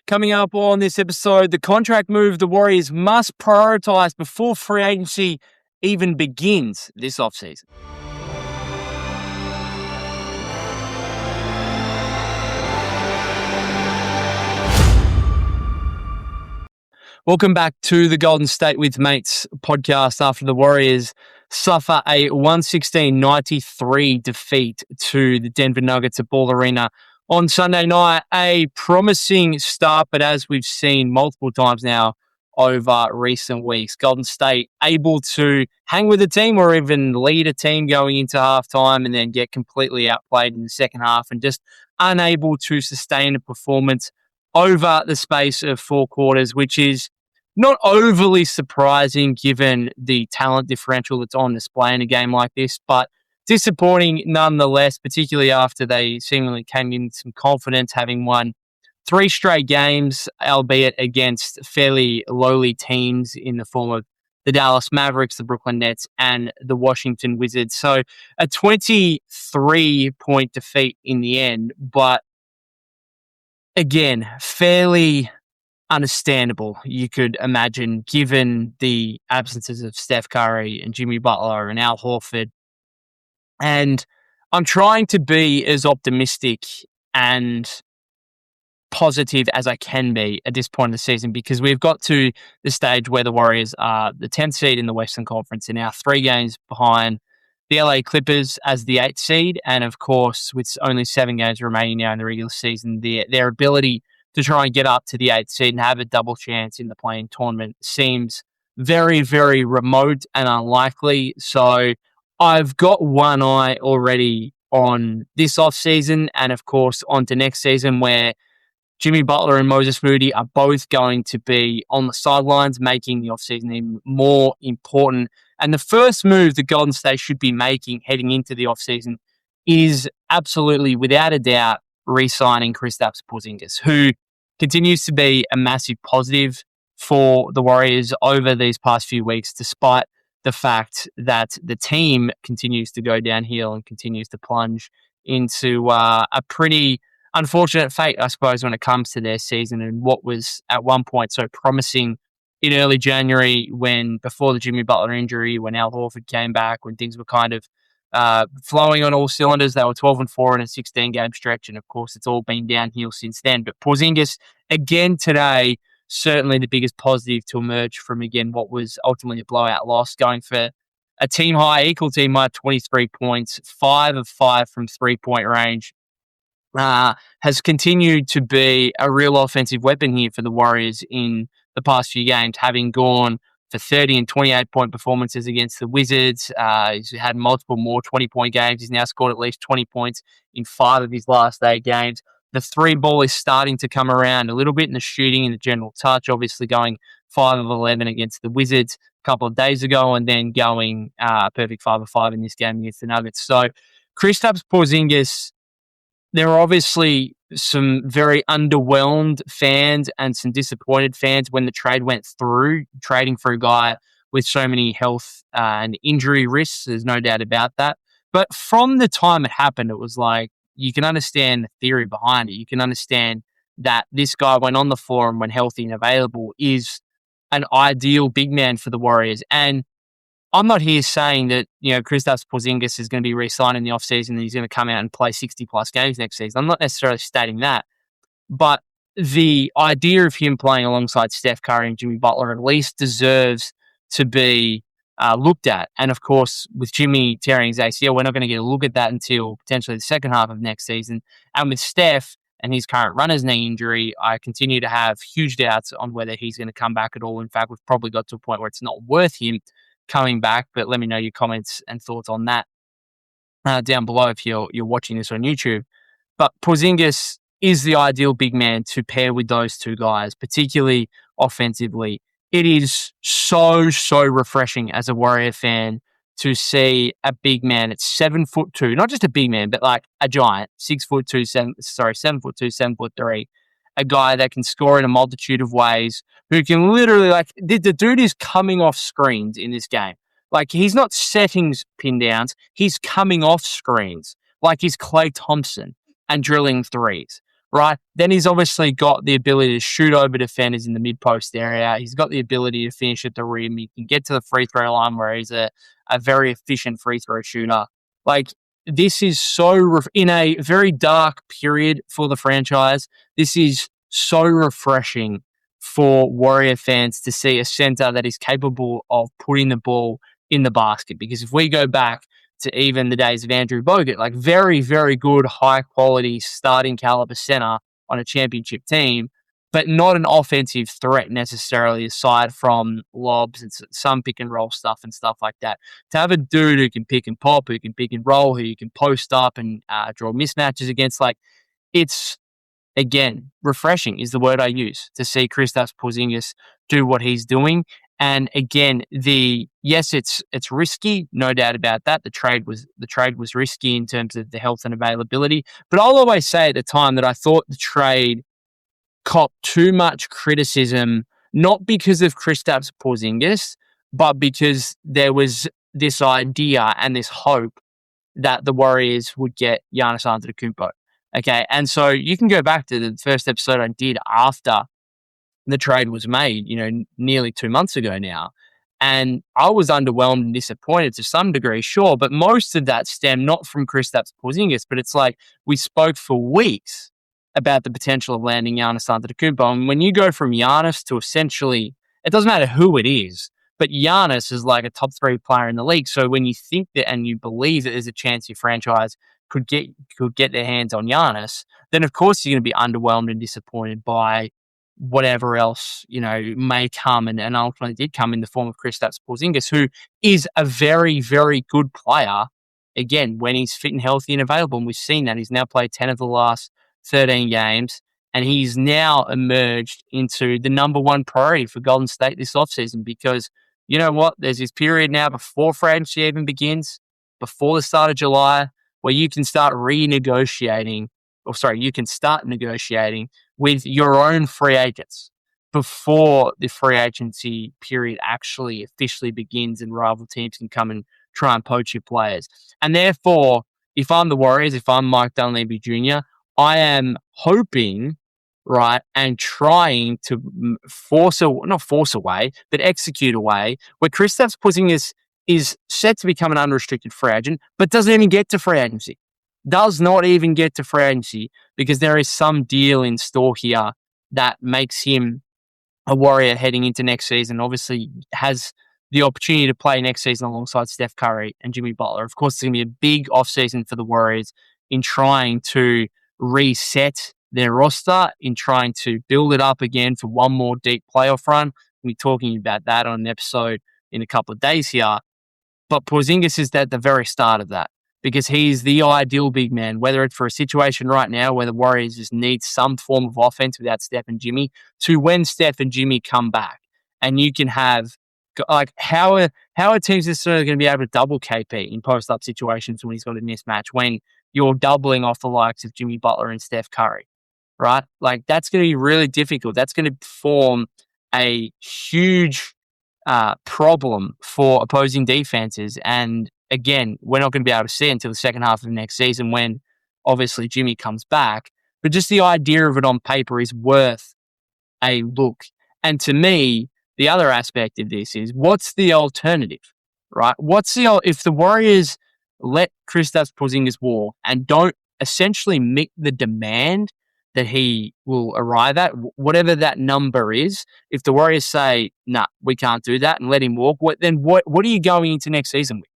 Coming up on this episode, the contract move the Warriors must prioritise before free agency even begins this offseason. Welcome back to the Golden State with Mates podcast after the Warriors suffer a 116-93 defeat to the Denver Nuggets at Ball Arena on Sunday night. A promising start, but as we've seen multiple times now over recent weeks, Golden State able to hang with the team or even lead a team going into halftime and then get completely outplayed in the second half and just unable to sustain a performance over the space of four quarters, which is not overly surprising given the talent differential that's on display in a game like this, but disappointing nonetheless, particularly after they seemingly came in some confidence, having won 3 straight games, albeit against fairly lowly teams in the form of the Dallas Mavericks, the Brooklyn Nets, and the Washington Wizards. So a 23-point defeat in the end, but again, fairly understandable, you could imagine, given the absences of Steph Curry and Jimmy Butler and Al Horford. And I'm trying to be as optimistic and positive as I can be at this point of the season because we've got to the stage where the Warriors are the 10th seed in the Western Conference and now 3 games behind the LA Clippers as the 8th seed. And of course, with only 7 games remaining now in the regular season, their ability to try and get up to the 8th seed and have a double chance in the play-in tournament seems very, very remote and unlikely. So I've got one eye already on this offseason and, of course, on to next season where Jimmy Butler and Moses Moody are both going to be on the sidelines, making the offseason even more important. And the first move that Golden State should be making heading into the offseason is absolutely, without a doubt, re-signing Kristaps Porzingis, who continues to be a massive positive for the Warriors over these past few weeks, despite the fact that the team continues to go downhill and continues to plunge into a pretty unfortunate fate, I suppose, when it comes to their season and what was at one point so promising in early January before the Jimmy Butler injury, when Al Horford came back, when things were kind of flowing on all cylinders. They were 12-4 in a 16-game stretch, and of course, it's all been downhill since then. But Porzingis, again today, certainly the biggest positive to emerge from, again, what was ultimately a blowout loss, going for a equal team high 23 points, 5 of 5 from three-point range. Has continued to be a real offensive weapon here for the Warriors in the past few games, having gone for 30 and 28-point performances against the Wizards. He's had multiple more 20-point games. He's now scored at least 20 points in 5 of his last 8 games. The 3 ball is starting to come around a little bit in the shooting and the general touch, obviously going 5 of 11 against the Wizards a couple of days ago and then going perfect 5 of 5 in this game against the Nuggets. So Kristaps Porzingis, there are obviously some very underwhelmed fans and some disappointed fans when the trade went through, trading for a guy with so many health and injury risks. There's no doubt about that. But from the time it happened, it was like you can understand the theory behind it. You can understand that this guy, when on the floor and when healthy and available, is an ideal big man for the Warriors. And I'm not here saying that, Kristaps Porzingis is going to be re-signed in the offseason and he's going to come out and play 60-plus games next season. I'm not necessarily stating that. But the idea of him playing alongside Steph Curry and Jimmy Butler at least deserves to be looked at. And, of course, with Jimmy tearing his ACL, we're not going to get a look at that until potentially the second half of next season. And with Steph and his current runner's knee injury, I continue to have huge doubts on whether he's going to come back at all. In fact, we've probably got to a point where it's not worth him coming back, but let me know your comments and thoughts on that down below if you're watching this on YouTube. But Porzingis is the ideal big man to pair with those two guys, particularly offensively. It is so refreshing as a Warrior fan to see a big man at 7'2", not just a big man, but like a giant, 7'2", 7'3", a guy that can score in a multitude of ways, who can literally, the dude is coming off screens in this game. Like, he's not setting pin downs, he's coming off screens like he's Klay Thompson and drilling threes. right? Then he's obviously got the ability to shoot over defenders in the mid-post area. He's got the ability to finish at the rim. He can get to the free throw line where he's a very efficient free throw shooter. Like, this is in a very dark period for the franchise, this is so refreshing for Warrior fans to see a center that is capable of putting the ball in the basket. Because if we go back to even the days of Andrew Bogut, like very, very good, high quality starting caliber center on a championship team, but not an offensive threat necessarily aside from lobs and some pick and roll stuff and stuff like that. To have a dude who can pick and pop, who can pick and roll, who you can post up and draw mismatches against, like, it's, again, refreshing is the word I use to see Kristaps Porzingis do what he's doing. And again, yes, it's risky, no doubt about that. The trade was risky in terms of the health and availability. But I'll always say at the time that I thought the trade copped too much criticism, not because of Kristaps Porzingis, but because there was this idea and this hope that the Warriors would get Giannis Antetokounmpo. Okay, and so you can go back to the first episode I did after the trade was made, nearly 2 months ago now. And I was underwhelmed and disappointed to some degree, sure, but most of that stemmed not from Kristaps Porzingis, but it's like we spoke for weeks about the potential of landing Giannis Antetokounmpo. And when you go from Giannis to essentially, it doesn't matter who it is, but Giannis is like a top 3 player in the league. So when you think that and you believe that there's a chance your franchise could get their hands on Giannis, then of course you're going to be underwhelmed and disappointed by whatever else, may come and ultimately did come in the form of Kristaps Porzingis, who is a very, very good player, again, when he's fit and healthy and available. And we've seen that. He's now played 10 of the last 13 games, and he's now emerged into the number one priority for Golden State this offseason because, you know what, there's this period now before free agency even begins, before the start of July, where you can start negotiating with your own free agents before the free agency period actually officially begins and rival teams can come and try and poach your players. And therefore, if I'm the Warriors, if I'm Mike Dunleavy Jr., I am hoping, right, and trying to not force away, but execute a way where Kristaps Porzingis is set to become an unrestricted free agent, but doesn't even get to free agency. Does not even get to free agency because there is some deal in store here that makes him a Warrior heading into next season. Obviously has the opportunity to play next season alongside Steph Curry and Jimmy Butler. Of course, it's going to be a big offseason for the Warriors in trying to reset their roster, in trying to build it up again for one more deep playoff run. We'll be talking about that on an episode in a couple of days here. But Porzingis is at the very start of that because he's the ideal big man, whether it's for a situation right now where the Warriors just need some form of offense without Steph and Jimmy, to when Steph and Jimmy come back. And you can have, like, how are teams necessarily going to be able to double KP in post-up situations when he's got a mismatch, when you're doubling off the likes of Jimmy Butler and Steph Curry, right? Like, that's going to be really difficult. That's going to form a huge problem for opposing defenses. And again, we're not going to be able to see it until the second half of next season when obviously Jimmy comes back. But just the idea of it on paper is worth a look. And to me, the other aspect of this is, what's the alternative, right? If the Warriors let Kristaps Porzingis walk and don't essentially meet the demand that he will arrive at, whatever that number is, if the Warriors say, nah, we can't do that and let him walk, then what are you going into next season with?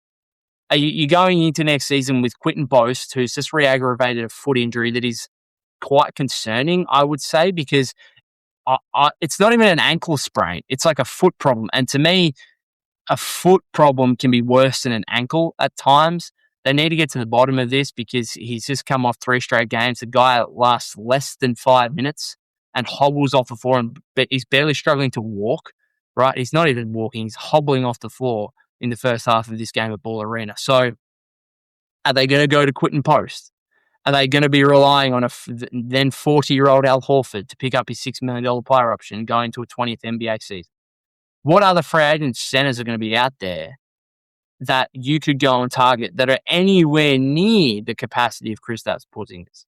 Are you going into next season with Quentin Bost, who's just re-aggravated a foot injury that is quite concerning, I would say, because it's not even an ankle sprain. It's like a foot problem. And to me, a foot problem can be worse than an ankle at times. They need to get to the bottom of this because he's just come off 3 straight games. The guy lasts less than 5 minutes and hobbles off the floor, but he's barely struggling to walk, right? He's not even walking. He's hobbling off the floor in the first half of this game at Ball Arena. So are they going to go to Quentin Post? Are they going to be relying on a then 40-year-old Al Horford to pick up his $6 million player option going to a 20th NBA season? What other free agent centers are going to be out there that you could go and target that are anywhere near the capacity of Kristaps Porzingis?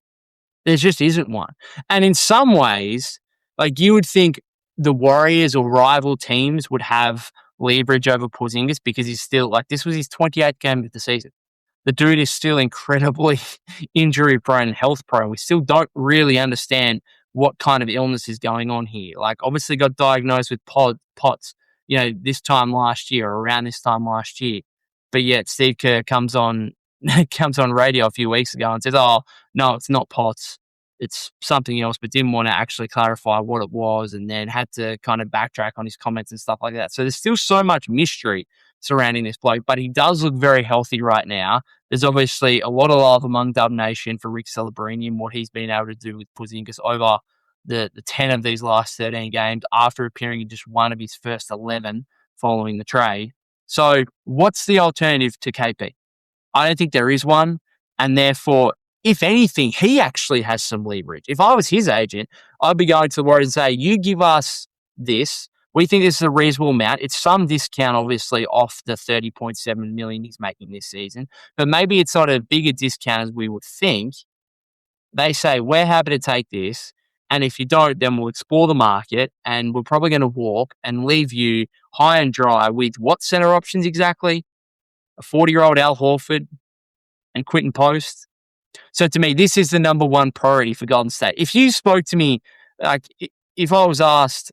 There just isn't one. And in some ways, like you would think the Warriors or rival teams would have leverage over Porzingis because he's still like this was his 28th game of the season. The dude is still incredibly injury prone and health prone. We still don't really understand what kind of illness is going on here. Like, obviously, got diagnosed with POTS, this time last year or around this time last year. But yet, Steve Kerr comes on radio a few weeks ago and says, "Oh no, it's not POTS. It's something else," but didn't want to actually clarify what it was, and then had to kind of backtrack on his comments and stuff like that. So there's still so much mystery surrounding this bloke, but he does look very healthy right now. There's obviously a lot of love among Dub Nation for Rick Celebrini and what he's been able to do with Porzingis over the 10 of these last 13 games after appearing in just one of his first 11 following the trade. So what's the alternative to KP? I don't think there is one. And therefore, if anything, he actually has some leverage. If I was his agent, I'd be going to the Warriors and say, you give us this. We think this is a reasonable amount. It's some discount, obviously, off the $30.7 million he's making this season. But maybe it's not a bigger discount as we would think. They say, we're happy to take this. And if you don't, then we'll explore the market and we're probably going to walk and leave you high and dry with what center options exactly? A 40-year-old Al Horford and Quentin Post. So to me, this is the number one priority for Golden State. If you spoke to me, like if I was asked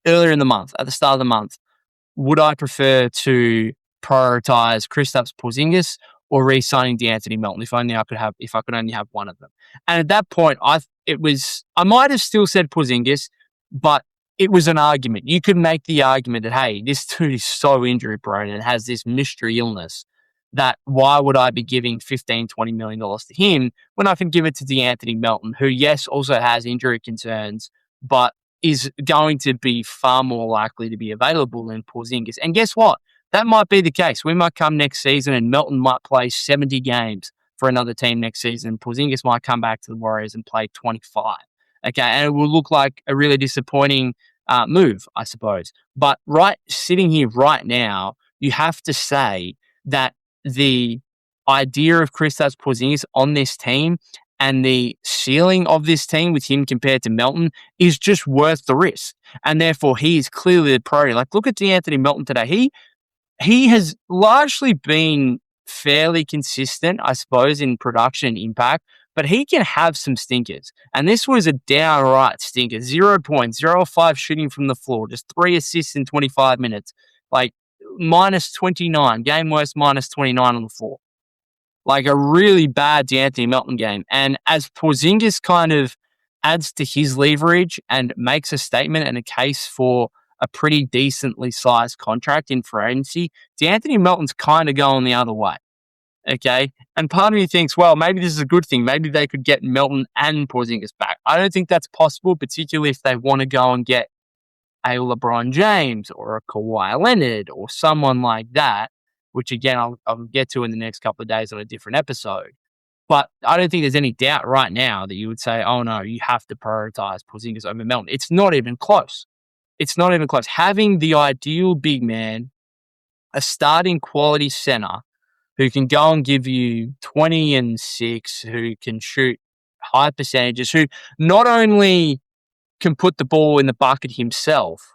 earlier in the month, at the start of the month, would I prefer to prioritize Kristaps Porzingis or re-signing DeAnthony Melton if I could only have one of them? And at that point, I might have still said Porzingis, but it was an argument. You could make the argument that, hey, this dude is so injury prone and has this mystery illness that why would I be giving $15, $20 million to him when I can give it to DeAnthony Melton, who, yes, also has injury concerns, but is going to be far more likely to be available than Porzingis. And guess what? That might be the case. We might come next season and Melton might play 70 games for another team next season. Porzingis might come back to the Warriors and play 25. Okay, and it will look like a really disappointing move, I suppose. But sitting here right now, you have to say that the idea of Kristaps Porzingis on this team and the ceiling of this team with him compared to Melton is just worth the risk. And therefore, he is clearly the priority. Like, look at DeAnthony Melton today. He has largely been fairly consistent, I suppose, in production and impact, but he can have some stinkers. And this was a downright stinker. 0 points, 0 of 5 shooting from the floor, just 3 assists in 25 minutes. Like, minus 29, game worst minus 29 on the floor. Like a really bad DeAnthony Melton game. And as Porzingis kind of adds to his leverage and makes a statement and a case for a pretty decently sized contract in free agency, DeAnthony Melton's kind of going the other way. Okay. And part of me thinks, well, maybe this is a good thing. Maybe they could get Melton and Porzingis back. I don't think that's possible, particularly if they want to go and get a LeBron James or a Kawhi Leonard or someone like that, which again, I'll get to in the next couple of days on a different episode. But I don't think there's any doubt right now that you would say, oh no, you have to prioritize Porzingis over Melton. It's not even close. It's not even close. Having the ideal big man, a starting quality center who can go and give you 20 and 6, who can shoot high percentages, who not only can put the ball in the bucket himself,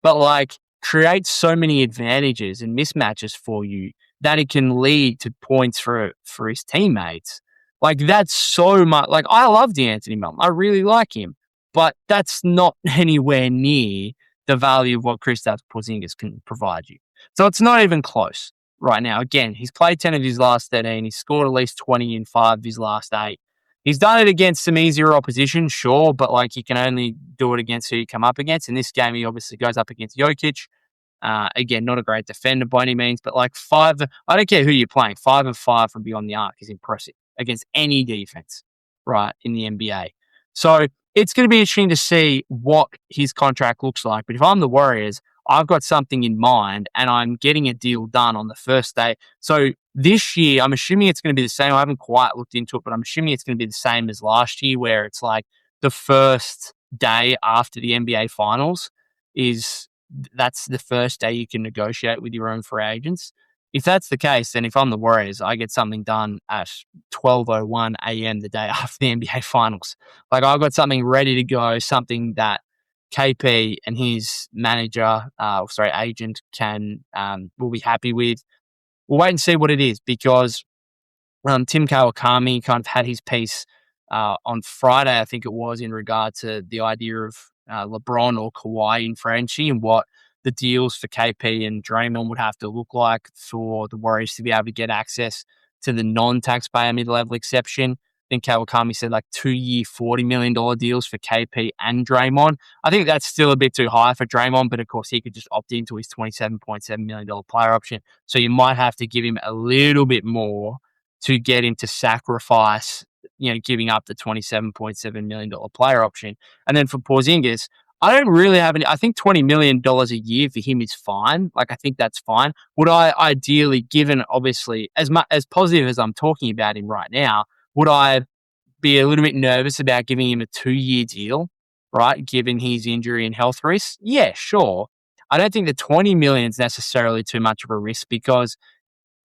but like creates so many advantages and mismatches for you that it can lead to points for his teammates. Like that's so much. Like I love DeAnthony Melton. I really like him, but that's not anywhere near the value of what Kristaps Porzingis can provide you. So it's not even close right now. Again, he's played 10 of his last 13. He's scored at least 20 in 5 of his last 8. He's done it against some easier opposition, sure, but like you can only do it against who you come up against. In this game, he obviously goes up against Jokic. Again, not a great defender by any means, but like I don't care who you're playing, 5 of 5 from beyond the arc is impressive against any defense, right, in the NBA. So it's going to be interesting to see what his contract looks like. But if I'm the Warriors, I've got something in mind and I'm getting a deal done on the first day. So this year, I'm assuming it's going to be the same. I haven't quite looked into it, but I'm assuming it's going to be the same as last year, where it's like the first day after the NBA Finals that's the first day you can negotiate with your own free agents. if that's the case, then if I'm the Warriors, I get something done at 12:01 a.m. the day after the NBA Finals. Like I've got something ready to go, something that KP and his manager, agent will be happy with. We'll wait and see what it is because Tim Kawakami kind of had his piece on Friday, I think it was, in regard to the idea of LeBron or Kawhi in free agency and what the deals for KP and Draymond would have to look like for the Warriors to be able to get access to the non-taxpayer mid-level exception. I think Kawakami said like 2-year, $40 million deals for KP and Draymond. I think that's still a bit too high for Draymond, but of course he could just opt into his $27.7 million player option. So you might have to give him a little bit more to get him to sacrifice, giving up the $27.7 million player option. And then for Porzingis, I don't really have any. I think $20 million a year for him is fine. Like, I think that's fine. Would I ideally, given obviously as positive as I'm talking about him right now, would I be a little bit nervous about giving him a 2-year deal, right? Given his injury and health risks? Yeah, sure. I don't think the 20 million is necessarily too much of a risk because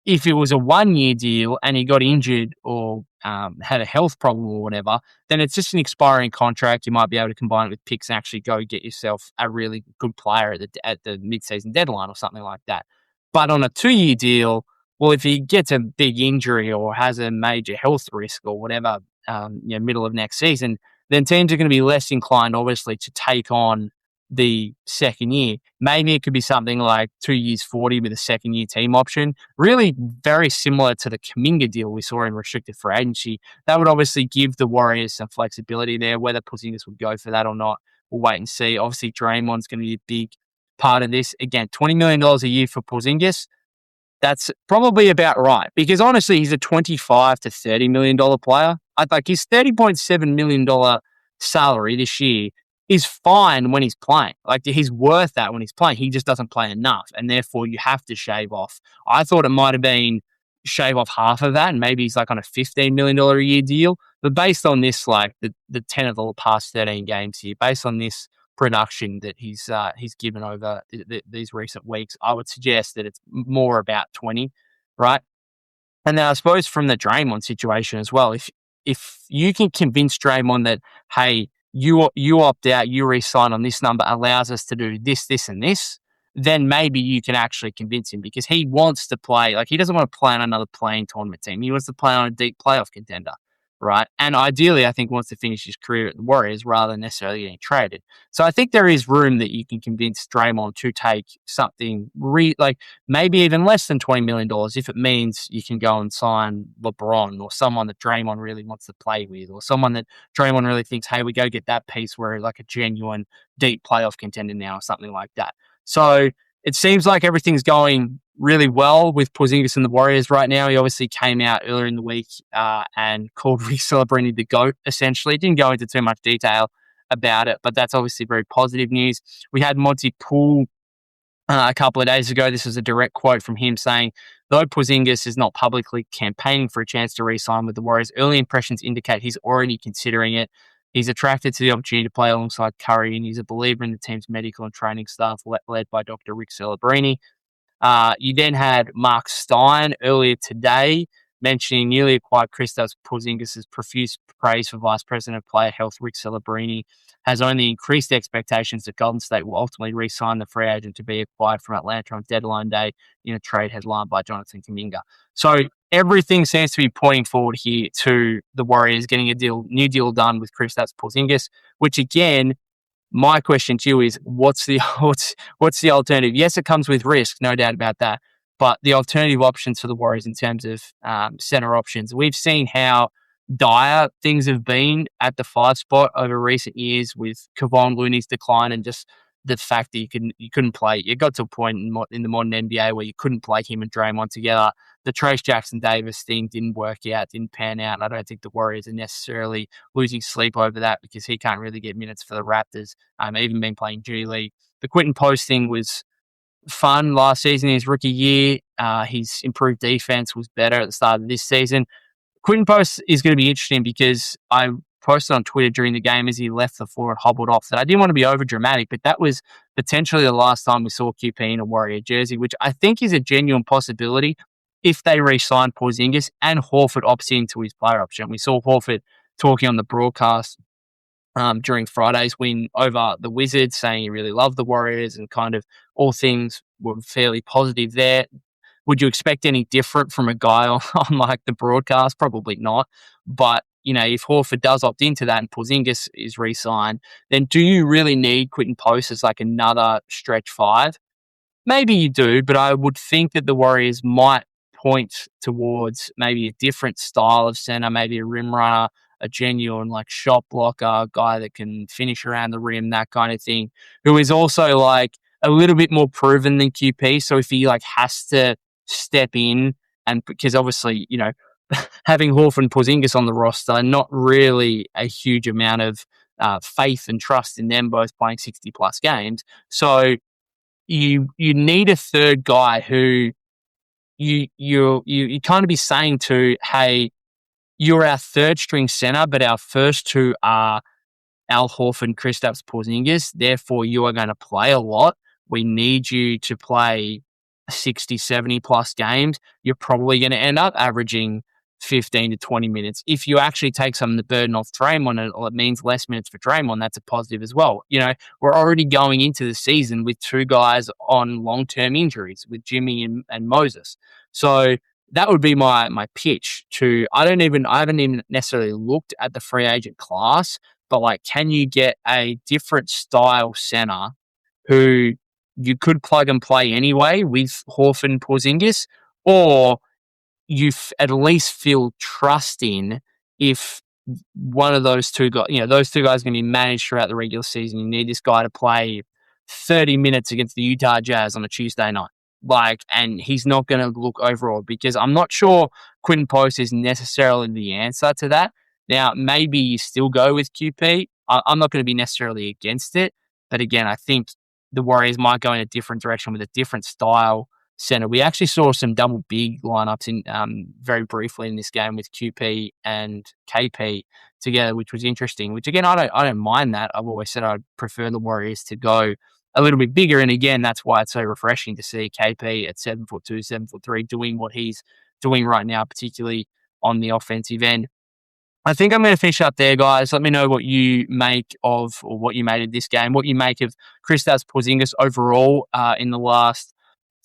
if it was a 1-year deal and he got injured or had a health problem or whatever, then it's just an expiring contract. You might be able to combine it with picks and actually go get yourself a really good player at the mid-season deadline or something like that. But on a 2-year deal, well, if he gets a big injury or has a major health risk or whatever, middle of next season, then teams are going to be less inclined, obviously, to take on the second year. Maybe it could be something like 2 years, 40 with a second year team option. Really very similar to the Kuminga deal we saw in restricted free agency. That would obviously give the Warriors some flexibility there. Whether Porzingis would go for that or not, we'll wait and see. Obviously, Draymond's going to be a big part of this. Again, $20 million a year for Porzingis. That's probably about right because honestly, he's a $25 to $30 million player. I'd like his $30.7 million salary this year is fine when he's playing. Like, he's worth that when he's playing. He just doesn't play enough, and therefore you have to shave off. I thought it might have been shave off half of that, and maybe he's like on a $15 million a year deal. But based on this, like the 10 of the past 13 games here, based on this production that he's given over these recent weeks, I would suggest that it's more about 20, right? And then I suppose from the Draymond situation as well, if you can convince Draymond that, hey, you opt out, you re-sign on this number, allows us to do this, this, and this, then maybe you can actually convince him because he wants to play. Like, he doesn't want to play on another playing tournament team. He wants to play on a deep playoff contender, right? And ideally, I think wants to finish his career at the Warriors rather than necessarily getting traded. So I think there is room that you can convince Draymond to take something like maybe even less than $20 million if it means you can go and sign LeBron or someone that Draymond really wants to play with or someone that Draymond really thinks, hey, we go get that piece where like a genuine deep playoff contender now or something like that. So it seems like everything's going really well with Porzingis and the Warriors right now. He obviously came out earlier in the week and called Rick Celebrini the GOAT, essentially. Didn't go into too much detail about it, but that's obviously very positive news. We had Monty Poole a couple of days ago. This was a direct quote from him saying, though Porzingis is not publicly campaigning for a chance to re-sign with the Warriors, early impressions indicate he's already considering it. He's attracted to the opportunity to play alongside Curry, and he's a believer in the team's medical and training staff led by Dr. Rick Celebrini. You then had Mark Stein earlier today mentioning newly acquired Kristaps Porzingis' profuse praise for Vice President of Player Health Rick Celebrini has only increased expectations that Golden State will ultimately re-sign the free agent to be acquired from Atlanta on deadline day in a trade headlined by Jonathan Kuminga. So everything seems to be pointing forward here to the Warriors getting a new deal done with Kristaps Porzingis, which again, my question to you is, what's the alternative? Yes, it comes with risk, no doubt about that. But the alternative options for the Warriors in terms of center options, we've seen how dire things have been at the 5 spot over recent years with Kevon Looney's decline and just the fact that you couldn't play. You got to a point in the modern NBA where you couldn't play him and Draymond together. The Trace Jackson-Davis thing didn't work out, didn't pan out, and I don't think the Warriors are necessarily losing sleep over that because he can't really get minutes for the Raptors, even been playing G League. The Quinton Post thing was fun last season in his rookie year. His improved defense was better at the start of this season. Quinton Post is going to be interesting because I posted on Twitter during the game as he left the floor and hobbled off that I didn't want to be over dramatic, but that was potentially the last time we saw QP in a Warrior jersey, which I think is a genuine possibility if they re-sign Porzingis and Horford opts into his player option. We saw Horford talking on the broadcast during Friday's win over the Wizards, saying he really loved the Warriors and kind of all things were fairly positive there. Would you expect any different from a guy on like the broadcast? Probably not. But, if Horford does opt into that and Porzingis is re-signed, then do you really need Quinton Post as like another stretch five? Maybe you do, but I would think that the Warriors might point towards maybe a different style of center, maybe a rim runner, a genuine like shot blocker, guy that can finish around the rim, that kind of thing, who is also like a little bit more proven than QP. So if he like has to step in, and because obviously, having Horford and Porzingis on the roster, not really a huge amount of faith and trust in them both playing 60 plus games. So you need a third guy who you kind of be saying to, hey, you're our third string center, but our first two are Al Horford and Kristaps Porzingis. Therefore, you are going to play a lot. We need you to play 60, 70 plus games. You're probably going to end up averaging 15 to 20 minutes. If you actually take some of the burden off Draymond, it means less minutes for Draymond. That's a positive as well. We're already going into the season with two guys on long-term injuries with Jimmy and Moses. So that would be my pitch to, I haven't even necessarily looked at the free agent class, but like, can you get a different style center who you could plug and play anyway with Horford and Porzingis, or you at least feel trust in if one of those two guys, those two guys are going to be managed throughout the regular season. You need this guy to play 30 minutes against the Utah Jazz on a Tuesday night. And he's not going to look overall, because I'm not sure Quinton Post is necessarily the answer to that. Now, maybe you still go with QP. I'm not going to be necessarily against it. But again, I think the Warriors might go in a different direction with a different style center. We actually saw some double big lineups in very briefly in this game with QP and KP together, which was interesting. Which again, I don't mind that. I've always said I'd prefer the Warriors to go a little bit bigger, and again, that's why it's so refreshing to see KP at 7'2", 7'3", doing what he's doing right now, particularly on the offensive end. I think I'm going to finish up there, guys. Let me know what you make of, or what you made of this game, what you make of Kristaps Porzingis overall in the last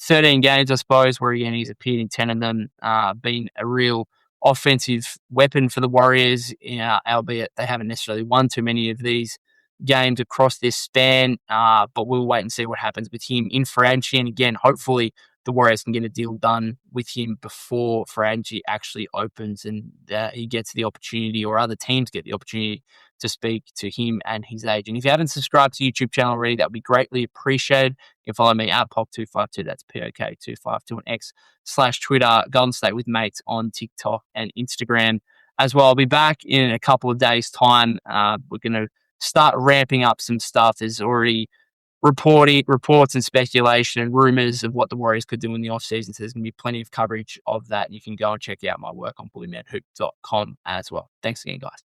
13 games, I suppose, where again he's appeared in 10 of them, been a real offensive weapon for the Warriors, albeit they haven't necessarily won too many of these games across this span, but we'll wait and see what happens with him in free agency. And again, hopefully the Warriors can get a deal done with him before free agency actually opens, and he gets the opportunity, or other teams get the opportunity to speak to him and his agent. If you haven't subscribed to the YouTube channel already, that would be greatly appreciated. You can follow me at POK252, that's POK252 on X/Twitter, Golden State with Mates on TikTok and Instagram as well. I'll be back in a couple of days' time. We're going to start ramping up some stuff. There's already reports and speculation and rumors of what the Warriors could do in the offseason. So there's going to be plenty of coverage of that. You can go and check out my work on bullymanhoop.com as well. Thanks again, guys.